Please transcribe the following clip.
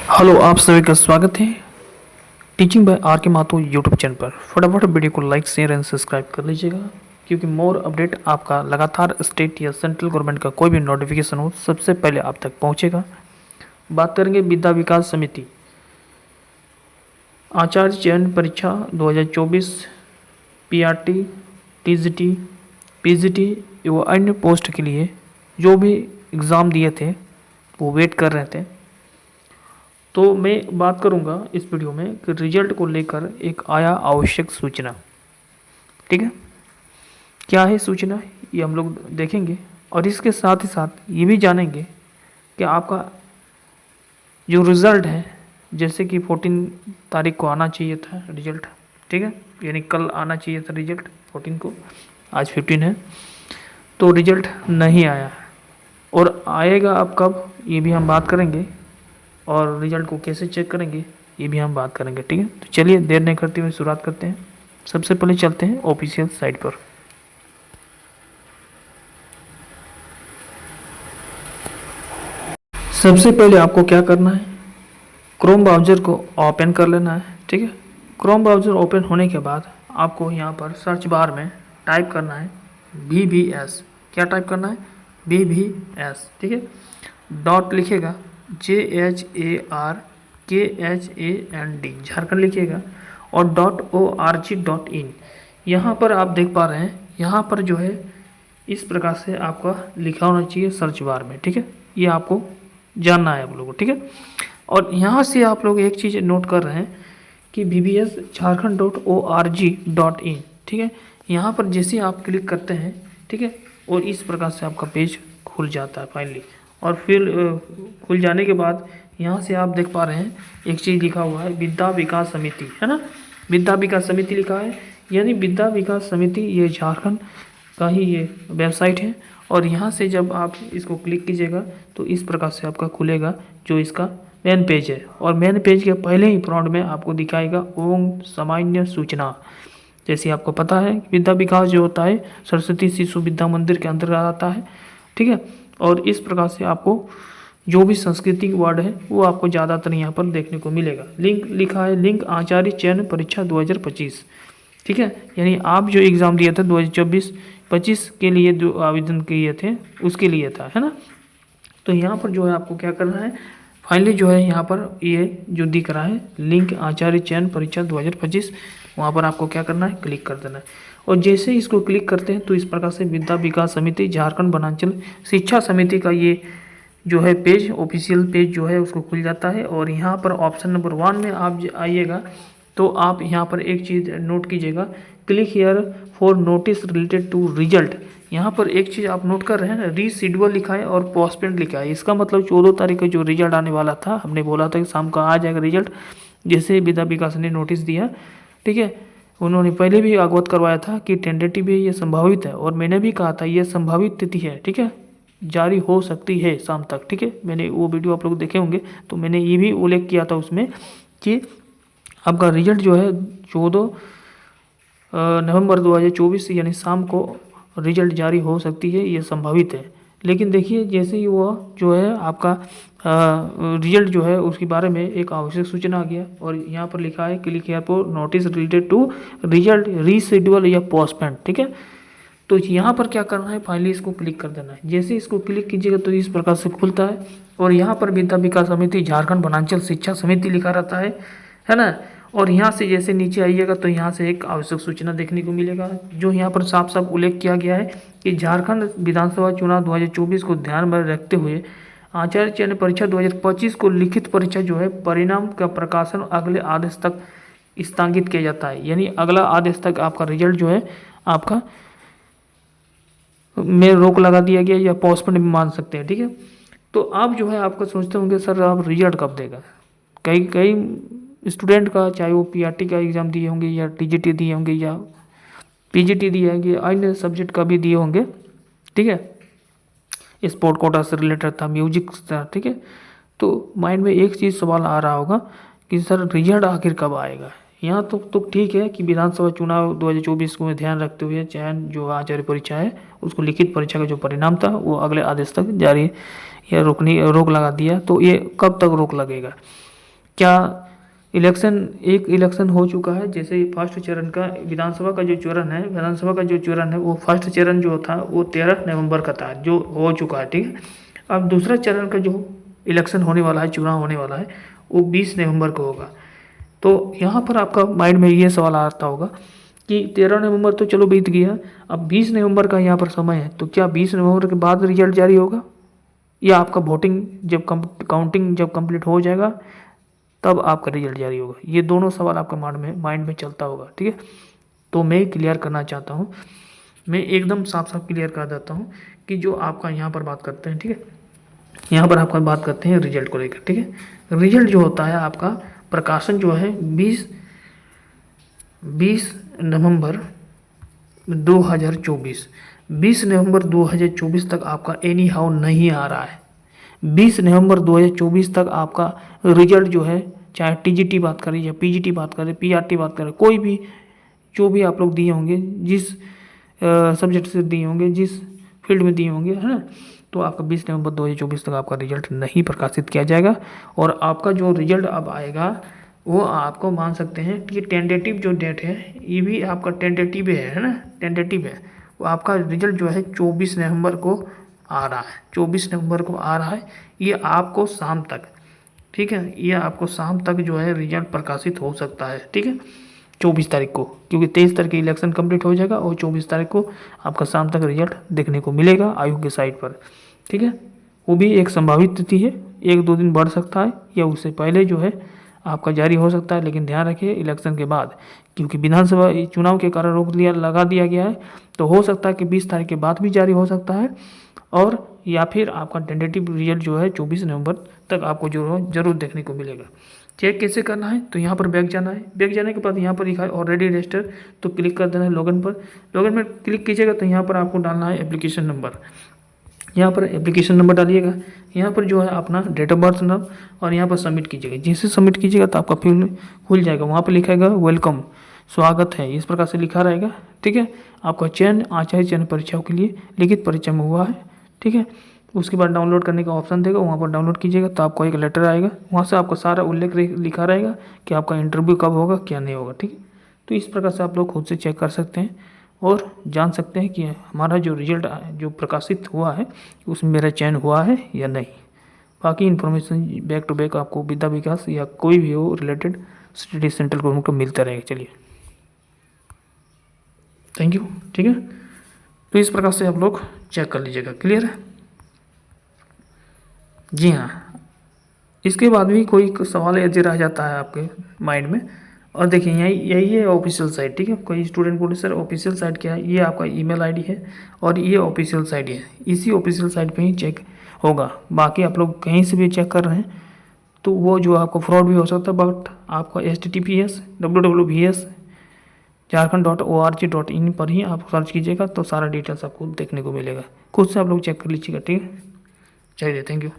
Hello, आप सभी का स्वागत है टीचिंग बाय आर के माथुर यूट्यूब चैनल पर। फटाफट वीडियो को लाइक शेयर एंड सब्सक्राइब कर लीजिएगा, क्योंकि मोर अपडेट आपका लगातार स्टेट या सेंट्रल गवर्नमेंट का कोई भी नोटिफिकेशन हो सबसे पहले आप तक पहुंचेगा। बात करेंगे विद्या विकास समिति आचार्य चयन परीक्षा 2024 पीआरटी टीजीटी पीजीटी एवं अन्य पोस्ट के लिए जो भी एग्ज़ाम दिए थे वो वेट कर रहे थे। तो मैं बात करूंगा इस वीडियो में कि रिजल्ट को लेकर एक आया आवश्यक सूचना। ठीक है, क्या है सूचना ये हम लोग देखेंगे, और इसके साथ ही साथ ये भी जानेंगे कि आपका जो रिज़ल्ट है, जैसे कि 14 तारीख को आना चाहिए था रिजल्ट। ठीक है, यानी कल आना चाहिए था रिजल्ट 14 को, आज 15 है, तो रिजल्ट नहीं आया है। और आएगा अब कब ये भी हम बात करेंगे, और रिजल्ट को कैसे चेक करेंगे ये भी हम बात करेंगे। ठीक है, तो चलिए देर नहीं करते हुए शुरुआत करते हैं। सबसे पहले चलते हैं ऑफिशियल साइट पर। सबसे पहले आपको क्या करना है, क्रोम ब्राउज़र को ओपन कर लेना है। ठीक है, क्रोम ब्राउज़र ओपन होने के बाद आपको यहाँ पर सर्च बार में टाइप करना है VVS। क्या टाइप करना है? VVS। ठीक है, डॉट लिखेगा JHARKHAND झारखंड लिखिएगा, और .org.in। यहाँ पर आप देख पा रहे हैं, यहाँ पर जो है इस प्रकार से आपका लिखा होना चाहिए सर्च बार में। ठीक है, ये आपको जानना है आप लोगों को। ठीक है, और यहाँ से आप लोग एक चीज़ नोट कर रहे हैं कि VVS झारखंड.org.in। ठीक है, यहाँ पर जैसे आप क्लिक करते हैं, ठीक है, और इस प्रकार से आपका पेज खुल जाता है फाइनली। और फिर खुल जाने के बाद यहाँ से आप देख पा रहे हैं एक चीज़ लिखा हुआ है विद्या विकास समिति, है ना। विद्या विकास समिति लिखा है, यानी विद्या विकास समिति ये झारखंड का ही ये वेबसाइट है। और यहाँ से जब आप इसको क्लिक कीजिएगा तो इस प्रकार से आपका खुलेगा जो इसका मेन पेज है। और मेन पेज के पहले ही फ्रंट में आपको दिखाएगा ओम सामान्य सूचना। जैसे आपको पता है विद्या विकास जो होता है सरस्वती शिशु विद्या मंदिर के अंतर्गत आता है। ठीक है, और इस प्रकार से आपको जो भी सांस्कृतिक वर्ड है वो आपको ज़्यादातर यहाँ पर देखने को मिलेगा। लिंक लिखा है लिंक आचार्य चयन परीक्षा 2025। ठीक है, यानी आप जो एग्ज़ाम दिए थे 2024-25 के लिए जो आवेदन किए थे उसके लिए था, है ना। तो यहाँ पर जो है आपको क्या करना है, फाइनली जो है यहाँ पर ये जो दिख रहा है लिंक आचार्य चयन परीक्षा 2025, वहाँ पर आपको क्या करना है, क्लिक कर देना है। और जैसे ही इसको क्लिक करते हैं तो इस प्रकार से विद्या विकास समिति झारखंड वनांचल शिक्षा समिति का ये जो है पेज, ऑफिशियल पेज जो है उसको खुल जाता है। और यहाँ पर ऑप्शन नंबर 1 में आप आइएगा तो आप यहाँ पर एक चीज़ नोट कीजिएगा, click here for notice related to result. यहाँ पर एक चीज़ आप नोट कर रहे हैं, रीशेड्यूल लिखा है और पोस्टपोन्ड लिखा है। इसका मतलब 14 तारीख का जो रिजल्ट आने वाला था, हमने बोला था कि शाम का आ जाएगा रिजल्ट, जैसे विद्या विकास ने नोटिस दिया। ठीक है, उन्होंने पहले भी अवगत करवाया था कि टेंटेटिव है, ये संभावित है, और मैंने भी कहा था ये संभावित तिथि है। ठीक है, जारी हो सकती है शाम तक। ठीक है, मैंने वो वीडियो आप लोग देखे होंगे, तो मैंने ये भी उल्लेख किया था उसमें कि आपका रिजल्ट जो है 14 नवंबर 2024 यानी शाम को रिजल्ट जारी हो सकती है, ये संभावित है। लेकिन देखिए जैसे ही वो जो है आपका रिजल्ट जो है उसके बारे में एक आवश्यक सूचना आ गया, और यहाँ पर लिखा है click here for notice related to result reschedule या पोस्टपोन्ड। ठीक है, तो यहाँ पर क्या करना है, फाइनली इसको क्लिक कर देना है। जैसे इसको क्लिक कीजिएगा तो इस प्रकार से खुलता है, और यहाँ पर विद्या विकास समिति झारखंड वनांचल शिक्षा समिति लिखा रहता है ना। और यहाँ से जैसे नीचे आइएगा तो यहाँ से एक आवश्यक सूचना देखने को मिलेगा, जो यहाँ पर साफ साफ उल्लेख किया गया है कि झारखंड विधानसभा चुनाव 2024 को ध्यान में रखते हुए आचार्य चयन परीक्षा 2025 को लिखित परीक्षा जो है परिणाम का प्रकाशन अगले आदेश तक स्थगित किया जाता है। यानी अगला आदेश तक आपका रिजल्ट जो है आपका में रोक लगा दिया गया, या पोस्टपोन भी मान सकते हैं। ठीक है, तो आप जो है आपका सोचते होंगे सर आप रिजल्ट कब देगा। कई कई स्टूडेंट का, चाहे वो पीआरटी का एग्ज़ाम दिए होंगे या टीजीटी दिए होंगे या पीजीटी दिए होंगे, अन्य सब्जेक्ट का भी दिए होंगे। ठीक है, स्पोर्ट कोटा से रिलेटेड था, म्यूजिक था। ठीक है, तो माइंड में एक चीज़ सवाल आ रहा होगा कि सर रिजल्ट आखिर कब आएगा। यहाँ तो ठीक है कि विधानसभा चुनाव 2024 को ध्यान रखते हुए चयन जो आचार्य परीक्षा है उसको लिखित परीक्षा का जो परिणाम था वो अगले आदेश तक जारी या रोक लगा दिया। तो ये कब तक रोक लगेगा, क्या एक इलेक्शन हो चुका है, जैसे फर्स्ट चरण का विधानसभा का जो चरण है वो फर्स्ट चरण जो था वो 13 नवंबर का था, जो हो चुका है, ठीक है। अब दूसरा चरण का जो इलेक्शन होने वाला है, चुनाव होने वाला है, वो 20 नवंबर को होगा। तो यहाँ पर आपका माइंड में ये सवाल आता होगा कि 13 नवंबर तो चलो बीत गया, अब 20 नवंबर का यहाँ पर समय है, तो क्या 20 नवंबर के बाद रिजल्ट जारी होगा, या आपका वोटिंग काउंटिंग जब कंप्लीट हो जाएगा तब आपका रिजल्ट जारी होगा? ये दोनों सवाल आपके माइंड में चलता होगा, ठीक है। तो मैं क्लियर करना चाहता हूँ, मैं एकदम साफ साफ क्लियर कर देता हूँ कि जो आपका यहाँ पर बात करते हैं, ठीक है, यहाँ पर आपका बात करते हैं रिजल्ट को लेकर, ठीक है। रिजल्ट जो होता है आपका प्रकाशन जो है 20 नवंबर 2024, 20 नवंबर 2024 तक आपका एनी हाउ नहीं आ रहा है। 20 नवंबर 2024 तक आपका रिजल्ट जो है, चाहे टीजीटी बात करें या पीजीटी बात करें, पीआरटी बात करें, कोई भी जो भी आप लोग दिए होंगे, जिस सब्जेक्ट से दिए होंगे, जिस फील्ड में दिए होंगे, है ना, तो आपका 20 नवंबर 2024 तक आपका रिजल्ट नहीं प्रकाशित किया जाएगा। और आपका जो रिजल्ट अब आएगा वो आपको मान सकते हैं कि टेंटेटिव जो डेट है, ये भी आपका टेंटेटिव है ना, टेंटेटिव है। वो आपका रिजल्ट जो है 24 नवंबर को आ रहा है, 24 नवंबर को आ रहा है। ये आपको शाम तक, ठीक है, ये आपको शाम तक जो है रिजल्ट प्रकाशित हो सकता है, ठीक है, 24 तारीख को, क्योंकि 23 तारीख की इलेक्शन कंप्लीट हो जाएगा और 24 तारीख को आपका शाम तक रिजल्ट देखने को मिलेगा आयोग की साइट पर, ठीक है। वो भी एक संभावित तिथि है, 1-2 दिन बढ़ सकता है या उससे पहले जो है आपका जारी हो सकता है, लेकिन ध्यान रखिए इलेक्शन के बाद, क्योंकि विधानसभा चुनाव के कारण लगा दिया गया है, तो हो सकता है कि 20 तारीख के बाद भी जारी हो सकता है, और या फिर आपका टेंटेटिव रिजल्ट जो है 24 नवंबर तक आपको जरूर देखने को मिलेगा। चेक कैसे करना है, तो यहाँ पर बैक जाना है, बैक जाने के बाद यहाँ पर लिखा है ऑलरेडी रजिस्टर, तो क्लिक कर देना है लॉगिन पर। लॉगिन में क्लिक कीजिएगा तो यहाँ पर आपको डालना है एप्लीकेशन नंबर, यहाँ पर एप्लीकेशन नंबर डालिएगा, यहाँ पर जो है अपना डेट ऑफ बर्थ नाम, और यहाँ पर सबमिट कीजिएगा। जैसे सबमिट कीजिएगा तो आपका फील्ड खुल जाएगा, वहाँ पर लिखेगा वेलकम, स्वागत है, इस प्रकार से लिखा रहेगा, ठीक है। आपका चयन आचार्य चयन परीक्षाओं के लिए लिखित परीक्षा में हुआ है, ठीक है। उसके बाद डाउनलोड करने का ऑप्शन देगा, वहाँ पर डाउनलोड कीजिएगा तो आपको एक लेटर आएगा, वहाँ से आपको सारा उल्लेख लिखा रहेगा कि आपका इंटरव्यू कब होगा, क्या नहीं होगा, ठीक है। तो इस प्रकार से आप लोग खुद से चेक कर सकते हैं और जान सकते हैं कि हमारा जो रिजल्ट जो प्रकाशित हुआ है उसमें मेरा चयन हुआ है या नहीं। बाकी इन्फॉर्मेशन बैक टू बैक आपको विद्या विकास या कोई भी हो रिलेटेड स्टडी सेंटर को मिलता रहेगा। चलिए, थैंक यू, ठीक है। तो इस प्रकार से आप लोग चेक कर लीजिएगा, क्लियर है? जी हाँ, इसके बाद भी कोई सवाल ऐसे रह जाता है आपके माइंड में, और देखिए यही है ऑफिशियल साइट, ठीक है। कोई स्टूडेंट बोले सर ऑफिशियल साइट क्या है, ये आपका ईमेल आईडी है और ये ऑफिशियल साइट है, इसी ऑफिशियल साइट पे ही चेक होगा। बाकी आप लोग कहीं से भी चेक कर रहे हैं तो वो जो आपको फ्रॉड भी हो सकता है, बट आपका https://www.bs jharkhand.org.in पर ही आप सर्च कीजिएगा तो सारा डिटेल्स आपको देखने को मिलेगा। खुद से आप लोग चेक कर लीजिएगा, ठीक है। चलिए, थैंक यू।